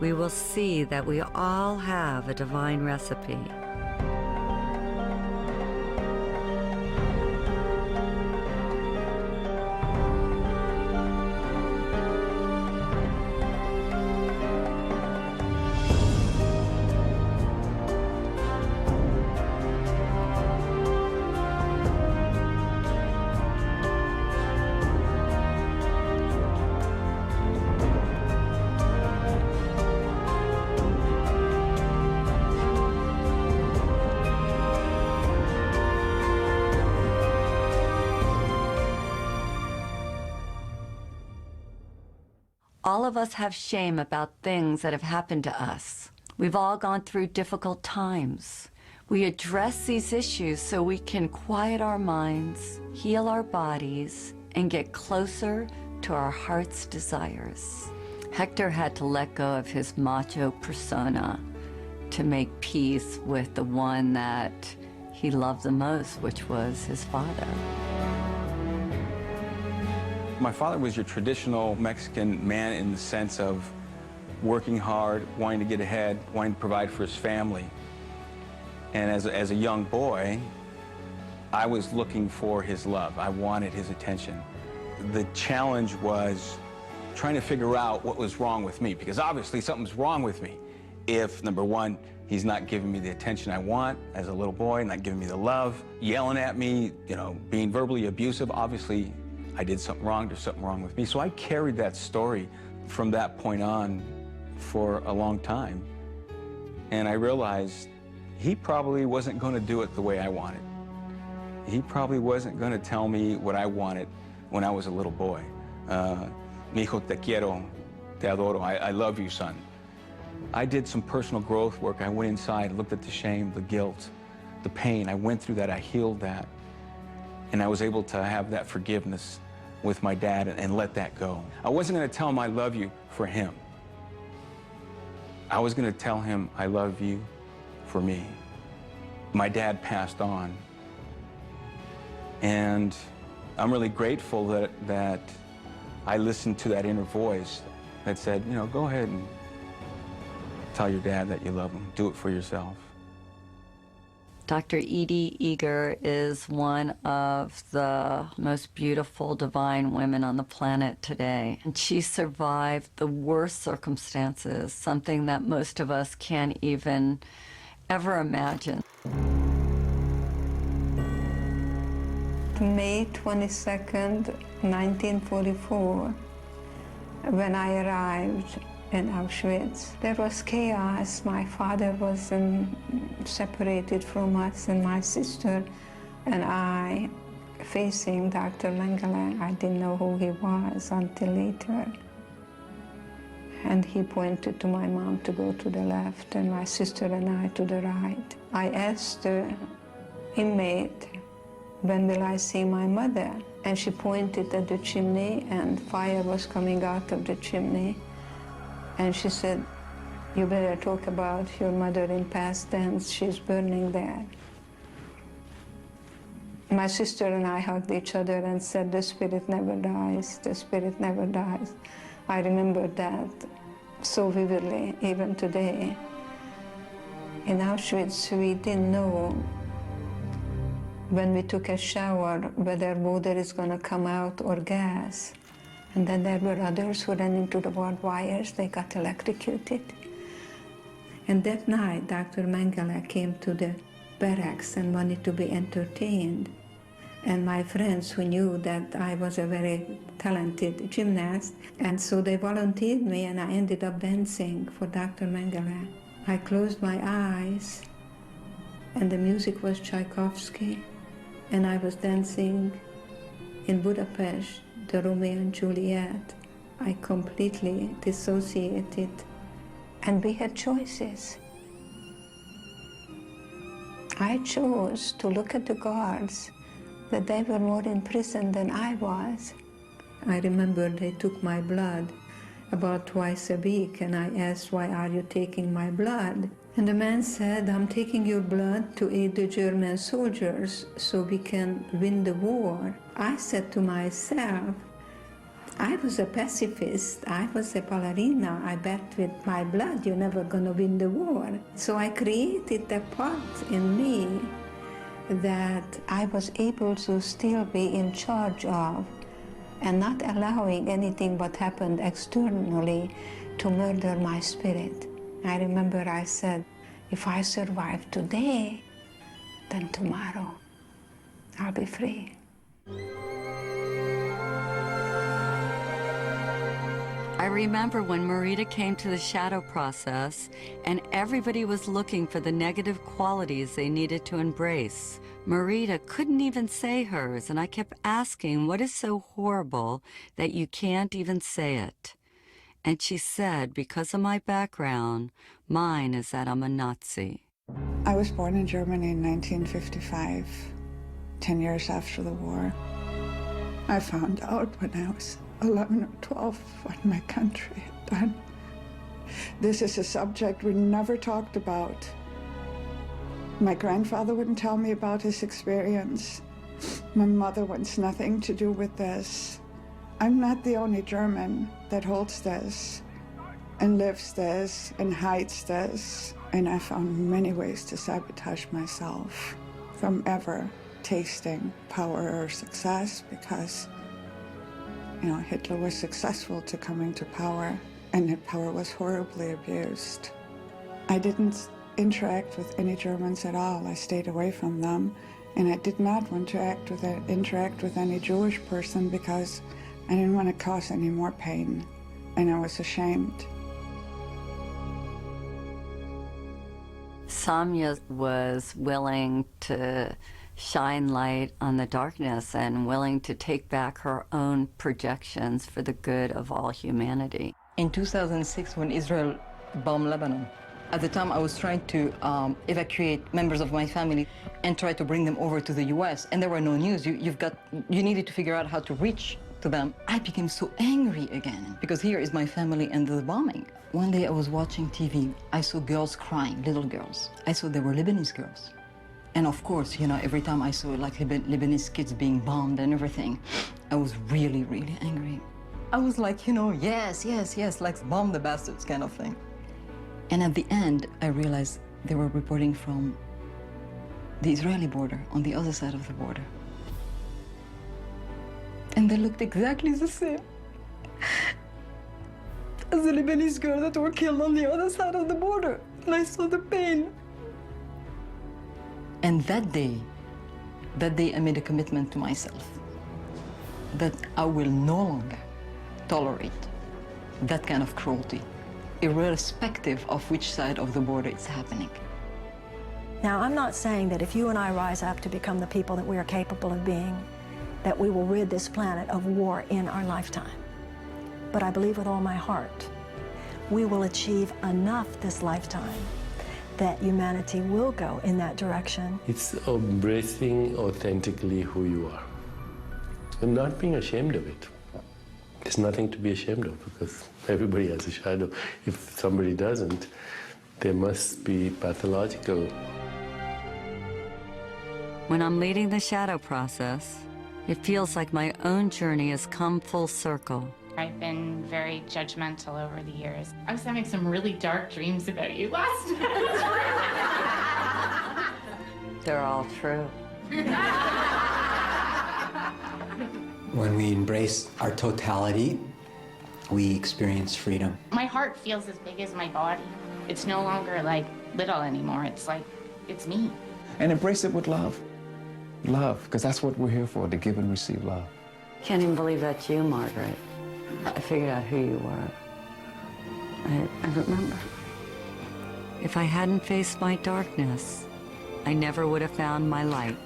we will see that we all have a divine recipe. All of us have shame about things that have happened to us. We've all gone through difficult times. We address these issues so we can quiet our minds, heal our bodies, and get closer to our heart's desires. Hector had to let go of his macho persona to make peace with the one that he loved the most, which was his father. My father was your traditional Mexican man in the sense of working hard, wanting to get ahead, wanting to provide for his family. And as a young boy, I was looking for his love. I wanted his attention. The challenge was trying to figure out what was wrong with me, because obviously something's wrong with me. If, number one, he's not giving me the attention I want as a little boy, not giving me the love, yelling at me, you know, being verbally abusive, obviously I did something wrong, there's something wrong with me. So I carried that story from that point on for a long time. And I realized he probably wasn't going to do it the way I wanted. He probably wasn't going to tell me what I wanted when I was a little boy. Mi hijo te quiero, te adoro, I love you, son. I did some personal growth work. I went inside, looked at the shame, the guilt, the pain. I went through that, I healed that. And I was able to have that forgiveness with my dad and let that go. I wasn't going to tell him I love you for him. I was going to tell him I love you for me. My dad passed on. And I'm really grateful that I listened to that inner voice that said, you know, go ahead and tell your dad that you love him. Do it for yourself. Dr. Edie Eger is one of the most beautiful, divine women on the planet today. And she survived the worst circumstances, something that most of us can't even ever imagine. May 22nd, 1944, when I arrived in Auschwitz, there was chaos. My father was separated from us and my sister and I facing Dr. Mengele. I didn't know who he was until later. And he pointed to my mom to go to the left and my sister and I to the right. I asked the inmate, when will I see my mother? And she pointed at the chimney and fire was coming out of the chimney. And she said, you better talk about your mother in past tense, she's burning there. My sister and I hugged each other and said, the spirit never dies, the spirit never dies. I remember that so vividly, even today. In Auschwitz, we didn't know when we took a shower whether water is going to come out or gas. And then there were others who ran into the barbed wires, they got electrocuted. And that night, Dr. Mengele came to the barracks and wanted to be entertained. And my friends who knew that I was a very talented gymnast, and so they volunteered me and I ended up dancing for Dr. Mengele. I closed my eyes, and the music was Tchaikovsky, and I was dancing in Budapest, the Romeo and Juliet. I completely dissociated, and we had choices. I chose to look at the guards, that they were more in prison than I was. I remember they took my blood about twice a week, and I asked, why are you taking my blood? And the man said, I'm taking your blood to aid the German soldiers so we can win the war. I said to myself, I was a pacifist, I was a ballerina, I bet with my blood you're never gonna win the war. So I created a part in me that I was able to still be in charge of, and not allowing anything what happened externally to murder my spirit. I remember I said, if I survive today, then tomorrow I'll be free. I remember when Marita came to the shadow process and everybody was looking for the negative qualities they needed to embrace. Marita couldn't even say hers, and I kept asking, what is so horrible that you can't even say it? And she said, because of my background, mine is that I'm a Nazi. I was born in Germany in 1955, 10 years after the war. I found out when I was 11 or 12 what my country had done. This is a subject we never talked about. My grandfather wouldn't tell me about his experience. My mother wants nothing to do with this. I'm not the only German that holds this and lives this and hides this. And I found many ways to sabotage myself from ever tasting power or success, because Hitler was successful to coming to power, and that power was horribly abused. I didn't interact with any Germans at all. I stayed away from them, and I did not want to interact with any Jewish person because I didn't want to cause any more pain, and I was ashamed. Samya was willing to shine light on the darkness and willing to take back her own projections for the good of all humanity. In 2006, when Israel bombed Lebanon, at the time I was trying to evacuate members of my family and try to bring them over to the US, and there were no news. You needed to figure out how to reach to them. I became so angry again, because here is my family and the bombing. One day I was watching TV. I saw girls crying, little girls. I saw they were Lebanese girls. And of course, every time I saw like Lebanese kids being bombed and everything, I was really, really angry. I was like, yes, yes, yes, like bomb the bastards kind of thing. And at the end, I realized they were reporting from the Israeli border, on the other side of the border. And they looked exactly the same as the Lebanese girl that were killed on the other side of the border. And I saw the pain. And that day I made a commitment to myself that I will no longer tolerate that kind of cruelty, irrespective of which side of the border it's happening. Now, I'm not saying that if you and I rise up to become the people that we are capable of being, that we will rid this planet of war in our lifetime. But I believe with all my heart, we will achieve enough this lifetime that humanity will go in that direction. It's embracing authentically who you are and not being ashamed of it. There's nothing to be ashamed of, because everybody has a shadow. If somebody doesn't, they must be pathological. When I'm leading the shadow process, it feels like my own journey has come full circle. I've been very judgmental over the years. I was having some really dark dreams about you last night. They're all true. When we embrace our totality, we experience freedom. My heart feels as big as my body. It's no longer like little anymore. It's like, it's me. And embrace it with love. Love, because that's what we're here for, to give and receive love. Can't even believe that's you, Margaret. I figured out who you were. I remember. If I hadn't faced my darkness, I never would have found my light.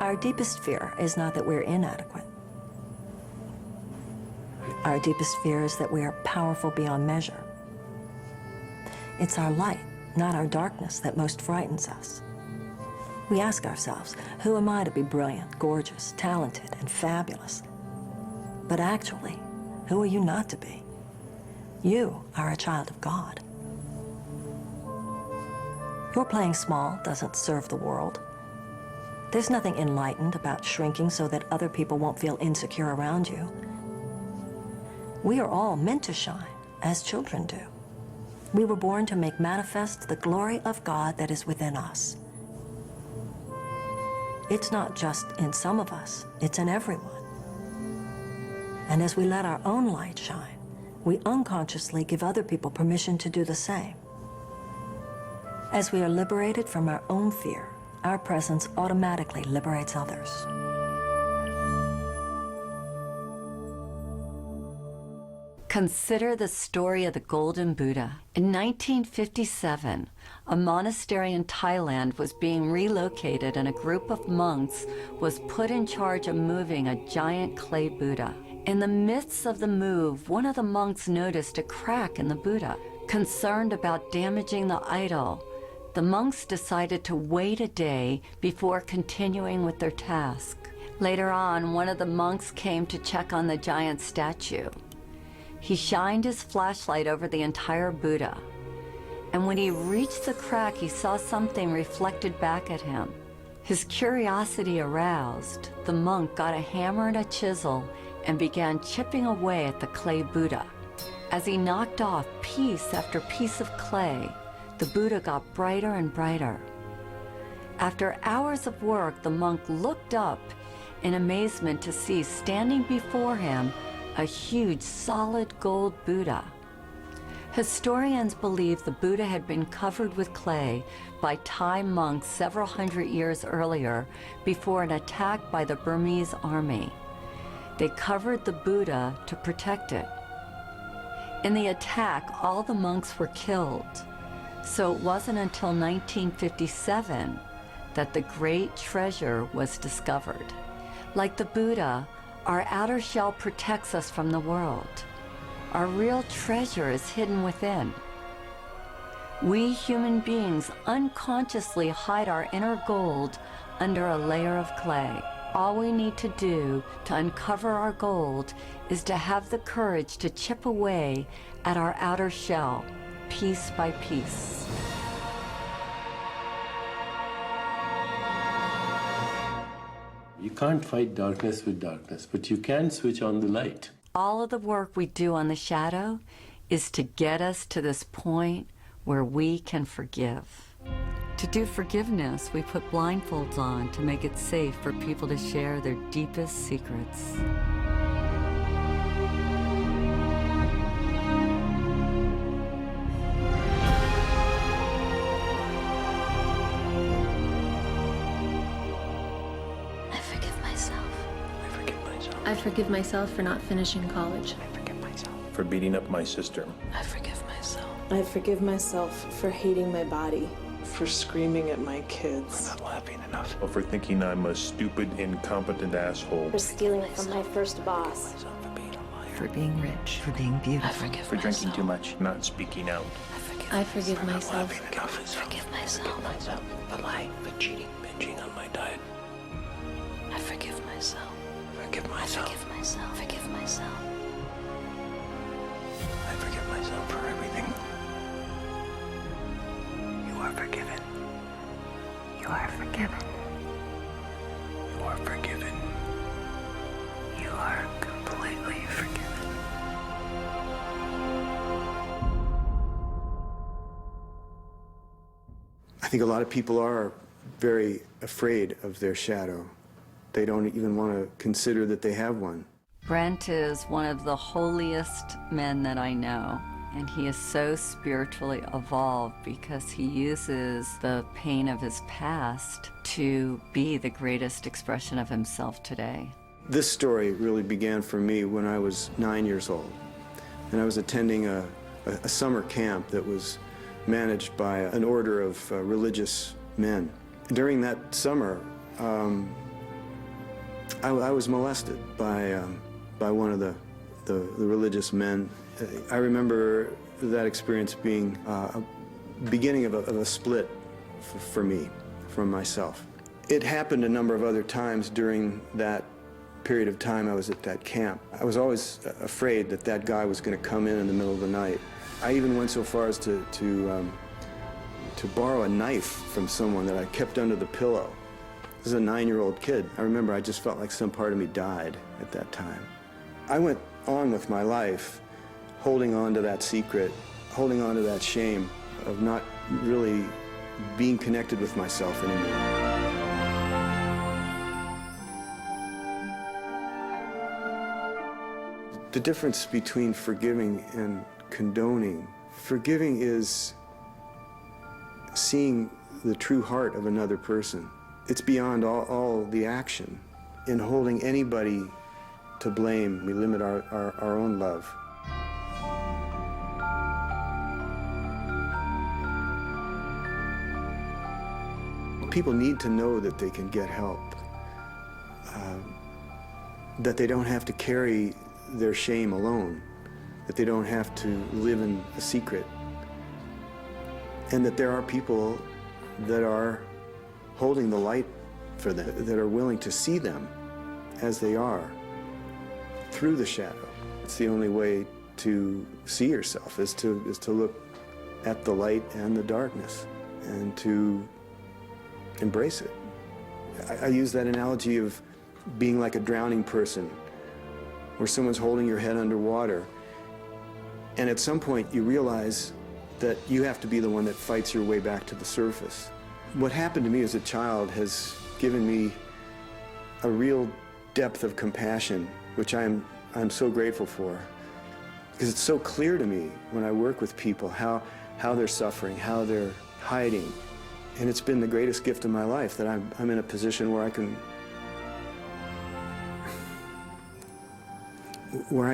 Our deepest fear is not that we're inadequate. Our deepest fear is that we are powerful beyond measure. It's our light, not our darkness, that most frightens us. We ask ourselves, who am I to be brilliant, gorgeous, talented, and fabulous? But actually, who are you not to be? You are a child of God. Your playing small doesn't serve the world. There's nothing enlightened about shrinking so that other people won't feel insecure around you. We are all meant to shine, as children do. We were born to make manifest the glory of God that is within us. It's not just in some of us, it's in everyone. And as we let our own light shine, we unconsciously give other people permission to do the same. As we are liberated from our own fear, our presence automatically liberates others. Consider the story of the Golden Buddha. In 1957, a monastery in Thailand was being relocated and a group of monks was put in charge of moving a giant clay Buddha. In the midst of the move, one of the monks noticed a crack in the Buddha. Concerned about damaging the idol, the monks decided to wait a day before continuing with their task. Later on, one of the monks came to check on the giant statue. He shined his flashlight over the entire Buddha, and when he reached the crack, he saw something reflected back at him. His curiosity aroused, the monk got a hammer and a chisel and began chipping away at the clay Buddha. As he knocked off piece after piece of clay, the Buddha got brighter and brighter. After hours of work, the monk looked up in amazement to see standing before him a huge solid gold Buddha. Historians believe the Buddha had been covered with clay by Thai monks several hundred years earlier before an attack by the Burmese army. They covered the Buddha to protect it. In the attack, all the monks were killed. So it wasn't until 1957 that the great treasure was discovered. Like the Buddha, our outer shell protects us from the world. Our real treasure is hidden within. We human beings unconsciously hide our inner gold under a layer of clay. All we need to do to uncover our gold is to have the courage to chip away at our outer shell, piece by piece. You can't fight darkness with darkness, but you can switch on the light. All of the work we do on the shadow is to get us to this point where we can forgive. To do forgiveness, we put blindfolds on to make it safe for people to share their deepest secrets. I forgive myself for not finishing college. I forgive myself for beating up my sister. I forgive myself. I forgive myself for hating my body. For screaming at my kids. For not laughing enough. Or for thinking I'm a stupid, incompetent asshole. For stealing from my first boss. For being rich. For being beautiful. I forgive for myself. drinking too much, not speaking out. I forgive myself. I forgive myself. For lying, for cheating, binging on my diet. I forgive myself. Forgive myself. Forgive myself. Forgive myself. I forgive myself for everything. You are forgiven. You are forgiven. You are forgiven. You are completely forgiven. I think a lot of people are very afraid of their shadow. They don't even want to consider that they have one. Brent is one of the holiest men that I know, and he is so spiritually evolved because he uses the pain of his past to be the greatest expression of himself today. This story really began for me when I was 9 years old, and I was attending a summer camp that was managed by an order of religious men. During that summer, I was molested by one of the religious men. I remember that experience being a beginning of a split for me, from myself. It happened a number of other times during that period of time I was at that camp. I was always afraid that that guy was going to come in the middle of the night. I even went so far as to borrow a knife from someone that I kept under the pillow. This is a 9-year-old kid. I remember I just felt like some part of me died at that time. I went on with my life, holding on to that secret, holding on to that shame of not really being connected with myself anymore. The difference between forgiving and condoning. Forgiving is seeing the true heart of another person. It's beyond all the action. In holding anybody to blame, we limit our own love. People need to know that they can get help, that they don't have to carry their shame alone, that they don't have to live in a secret, and that there are people that are holding the light for them, that are willing to see them as they are, through the shadow. It's the only way to see yourself, is to look at the light and the darkness, and to embrace it. I use that analogy of being like a drowning person, where someone's holding your head underwater, and at some point you realize that you have to be the one that fights your way back to the surface. What happened to me as a child has given me a real depth of compassion, which I'm so grateful for, because it's so clear to me when I work with people how they're suffering, how they're hiding, and it's been the greatest gift of my life that I'm in a position where I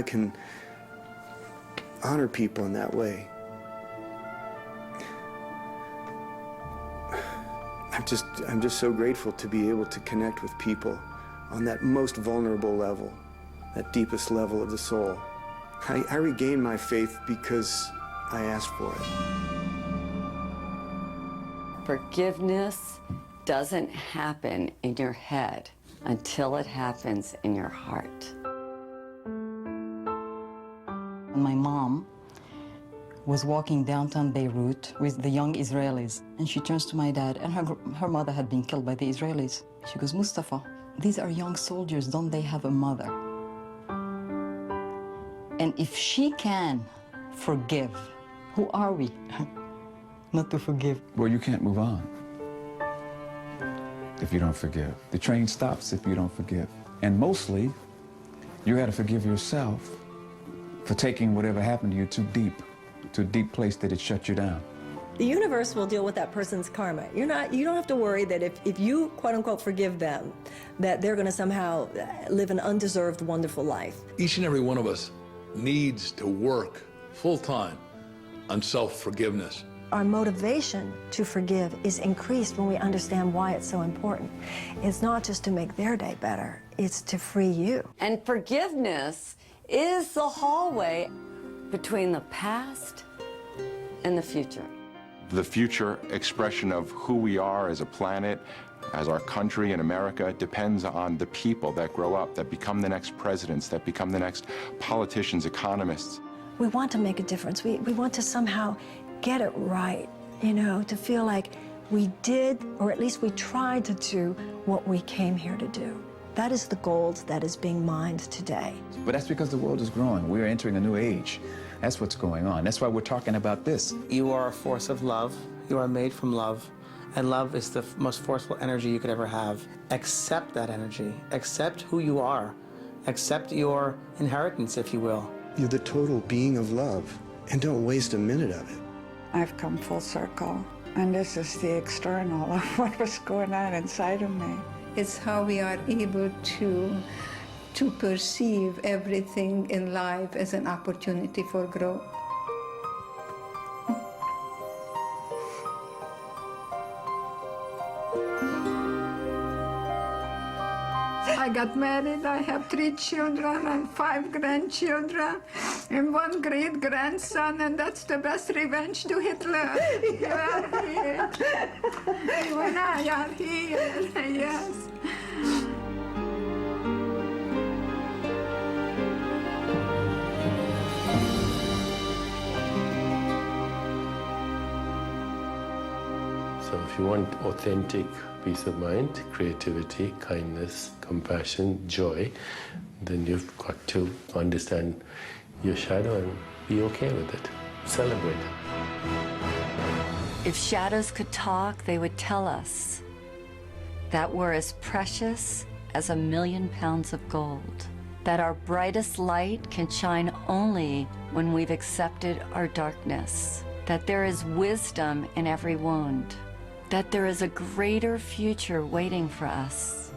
can honor people in that way. I'm just so grateful to be able to connect with people on that most vulnerable level, that deepest level of the soul. I regained my faith because I asked for it. Forgiveness doesn't happen in your head until it happens in your heart. My mom was walking downtown Beirut with the young Israelis, and she turns to my dad, and her mother had been killed by the Israelis. She goes, "Mustafa, these are young soldiers, don't they have a mother?" And if she can forgive, who are we not to forgive? Well, you can't move on if you don't forgive. The train stops if you don't forgive. And mostly, you got to forgive yourself for taking whatever happened to you to a deep place that it shut you down. The universe will deal with that person's karma. You don't have to worry that if you, quote unquote, forgive them, that they're going to somehow live an undeserved, wonderful life. Each and every one of us needs to work full time on self-forgiveness. Our motivation to forgive is increased when we understand why it's so important. It's not just to make their day better, it's to free you. And forgiveness is the hallway between the past and the future. The future expression of who we are as a planet, as our country in America, depends on the people that grow up, that become the next presidents, that become the next politicians, economists. We want to make a difference. We want to somehow get it right, to feel like we did, or at least we tried to do what we came here to do. That is the gold that is being mined today. But that's because the world is growing. We're entering a new age. That's what's going on. That's why we're talking about this. You are a force of love. You are made from love. And love is the most forceful energy you could ever have. Accept that energy. Accept who you are. Accept your inheritance, if you will. You're the total being of love, and don't waste a minute of it. I've come full circle, and this is the external of what was going on inside of me. It's how we are able to perceive everything in life as an opportunity for growth. I got married, I have 3 children and 5 grandchildren and 1 great-grandson, and that's the best revenge to Hitler. You are here. You and I are here, yes. So if you want authentic peace of mind, creativity, kindness, compassion, joy, then you've got to understand your shadow and be okay with it. Celebrate it. If shadows could talk, they would tell us that we're as precious as 1,000,000 pounds of gold, that our brightest light can shine only when we've accepted our darkness, that there is wisdom in every wound, that there is a greater future waiting for us,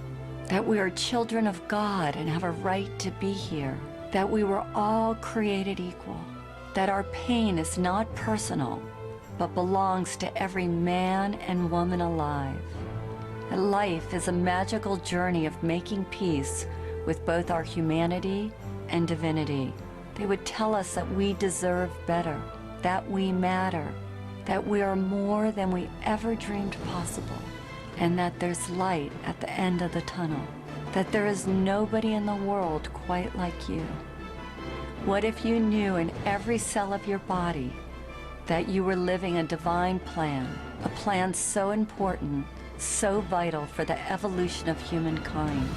that we are children of God and have a right to be here, that we were all created equal, that our pain is not personal, but belongs to every man and woman alive, that life is a magical journey of making peace with both our humanity and divinity. They would tell us that we deserve better, that we matter, that we are more than we ever dreamed possible, and that there's light at the end of the tunnel, that there is nobody in the world quite like you. What if you knew in every cell of your body that you were living a divine plan, a plan so important, so vital for the evolution of humankind?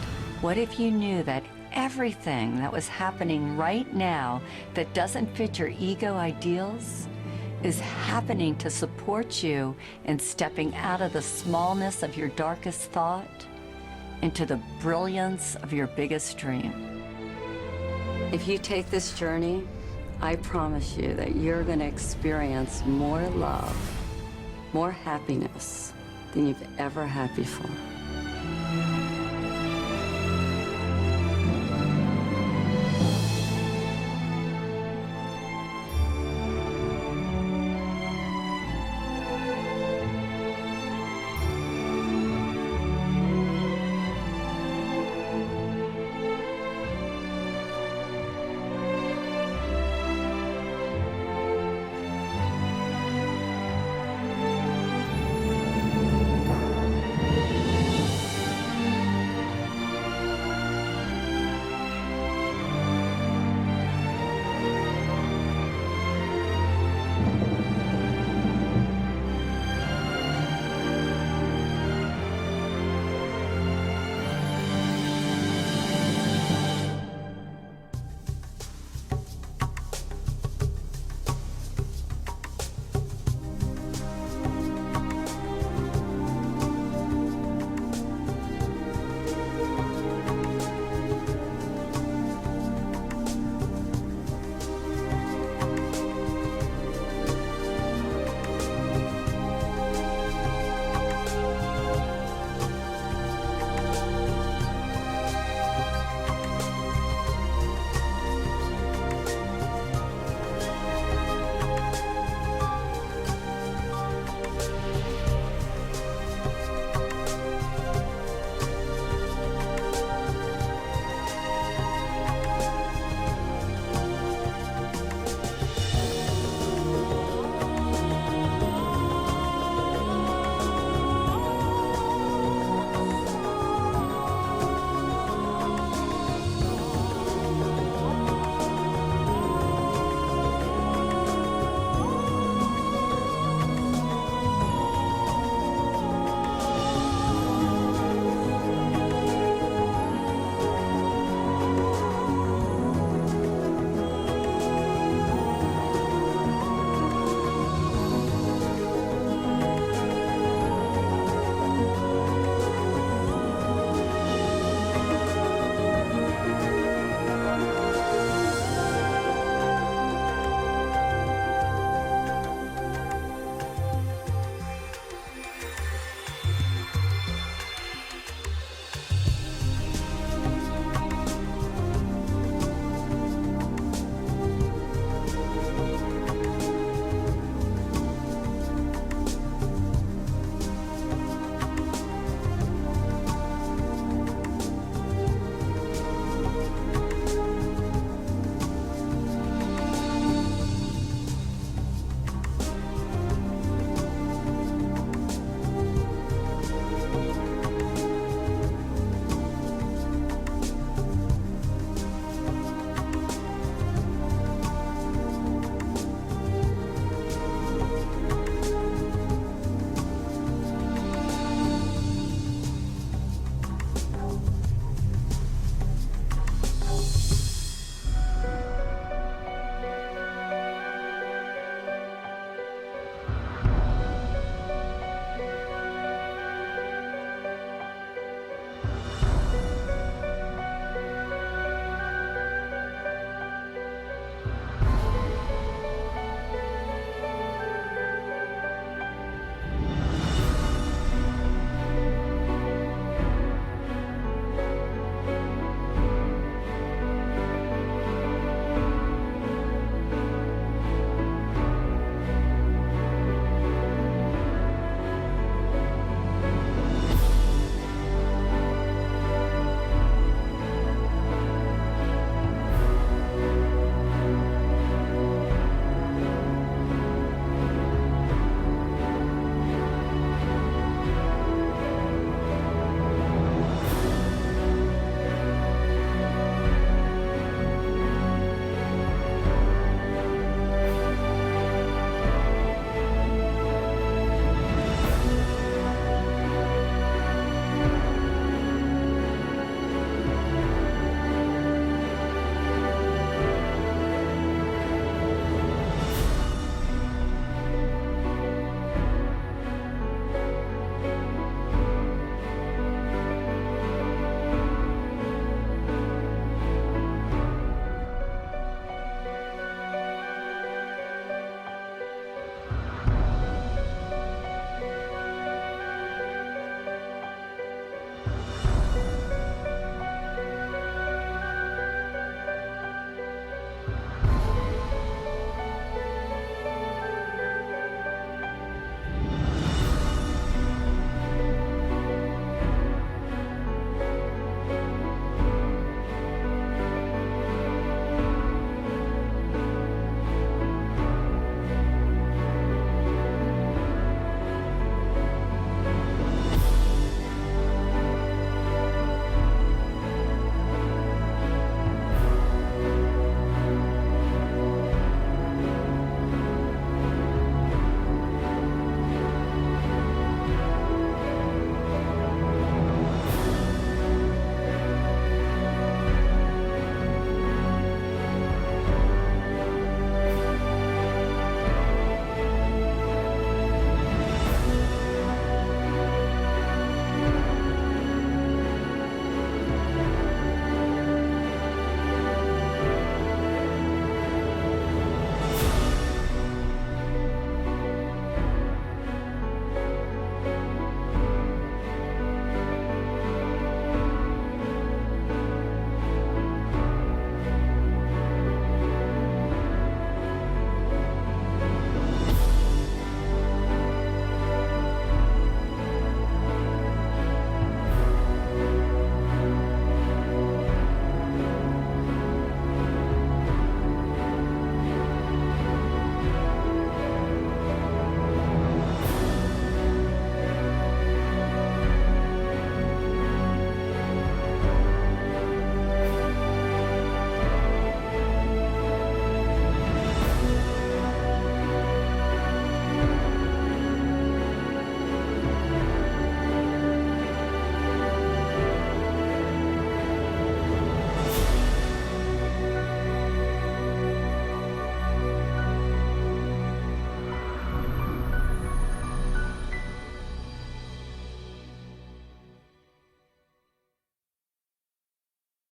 What if you knew that everything that was happening right now that doesn't fit your ego ideals is happening to support you in stepping out of the smallness of your darkest thought into the brilliance of your biggest dream? If you take this journey, I promise you that you're going to experience more love, more happiness than you've ever had before.